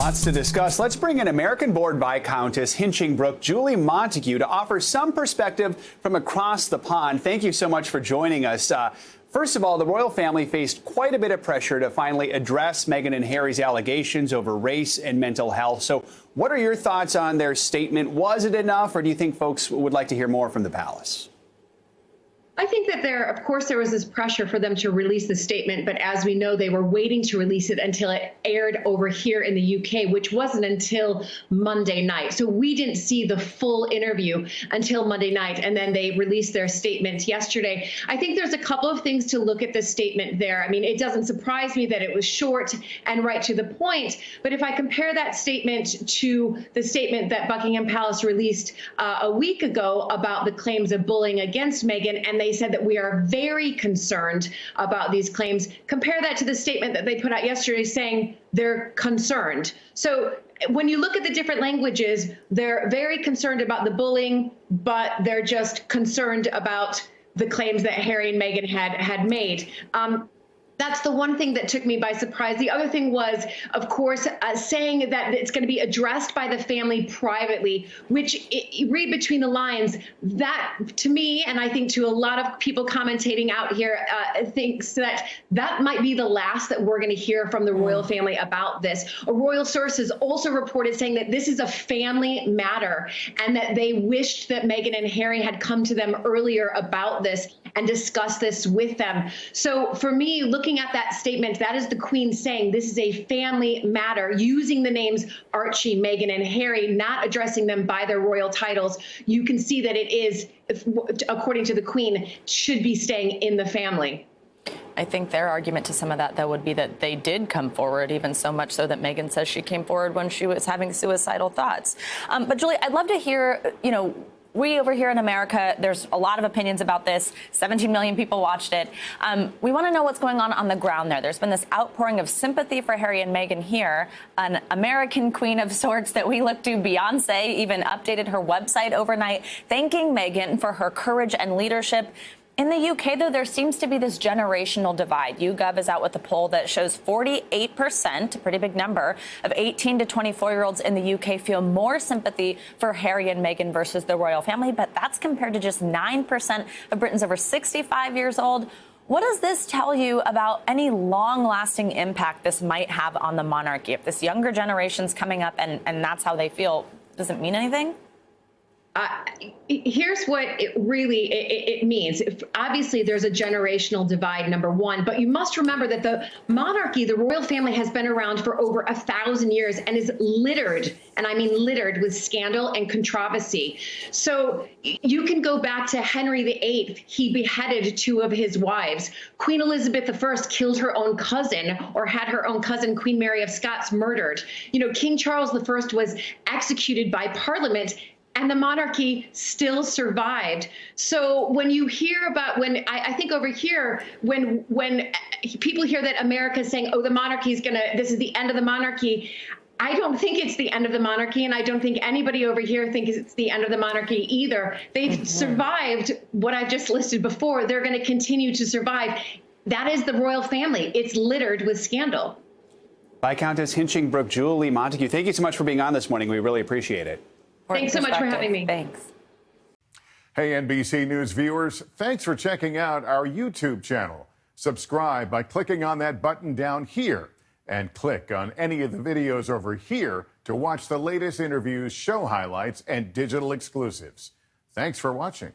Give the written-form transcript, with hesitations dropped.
Lots to discuss. Let's bring in American-born Viscountess Hinchingbrooke, Julie Montagu, to offer some perspective from across the pond. Thank you so much for joining us. First of all, the royal family faced quite a bit of pressure to finally address Meghan and Harry's allegations over race and mental health. So what are your thoughts on their statement? Was it enough, or do you think folks would like to hear more from the palace? I think that of course, there was this pressure for them to release the statement, but as we know, they were waiting to release it until it aired over here in the UK, which wasn't until Monday night. So we didn't see the full interview until Monday night, and then they released their statement yesterday. I think there's a couple of things to look at this statement there. I mean, it doesn't surprise me that it was short and right to the point, but if I compare that statement to the statement that Buckingham Palace released a week ago about the claims of bullying against Meghan, and they said that we are very concerned about these claims. Compare that to the statement that they put out yesterday saying they're concerned. So when you look at the different languages, they're very concerned about the bullying, but they're just concerned about the claims that Harry and Meghan had made. That's the one thing that took me by surprise. The other thing was, of course, saying that it's going to be addressed by the family privately, which you read between the lines. That, to me, and I think to a lot of people commentating out here, thinks that that might be the last that we're going to hear from the royal family about this. Royal sources also reported saying that this is a family matter and that they wished that Meghan and Harry had come to them earlier about this and discussed this with them. So for me, looking at that statement, that is the Queen saying this is a family matter, using the names Archie, Meghan, and Harry, not addressing them by their royal titles. You can see that it is, according to the Queen, should be staying in the family. I think their argument to some of that, though, would be that they did come forward, even so much so that Meghan says she came forward when she was having suicidal thoughts. But Julie, I'd love to hear, we over here in America, there's a lot of opinions about this. 17 million people watched it. We want to know what's going on the ground there. There's been this outpouring of sympathy for Harry and Meghan here. An American queen of sorts that we look to, Beyonce, even updated her website overnight, thanking Meghan for her courage and leadership. In the UK, though, there seems to be this generational divide. YouGov is out with a poll that shows 48%, a pretty big number, of 18 to 24-year-olds in the UK feel more sympathy for Harry and Meghan versus the royal family, but that's compared to just 9% of Britons over 65 years old. What does this tell you about any long-lasting impact this might have on the monarchy? If this younger generation's coming up and that's how they feel, does it mean anything? Here's what it really means. Obviously, there's a generational divide, number one, but you must remember that the monarchy, the royal family, has been around for over 1,000 years and is littered, and I mean littered, with scandal and controversy. So you can go back to Henry VIII. He beheaded 2 of his wives. Queen Elizabeth I killed her own cousin, or had her own cousin, Queen Mary of Scots, murdered. King Charles I was executed by Parliament, and the monarchy still survived. So when you hear about, I think over here, when people hear that America is saying, oh, the monarchy is this is the end of the monarchy, I don't think it's the end of the monarchy, and I don't think anybody over here thinks it's the end of the monarchy either. They've survived what I've just listed before. They're going to continue to survive. That is the royal family. It's littered with scandal. Viscountess Hinchingbrooke, Julie Montagu, thank you so much for being on this morning. We really appreciate it. Thanks so much for having me. Thanks. Hey, NBC News viewers, thanks for checking out our YouTube channel. Subscribe by clicking on that button down here and click on any of the videos over here to watch the latest interviews, show highlights, and digital exclusives. Thanks for watching.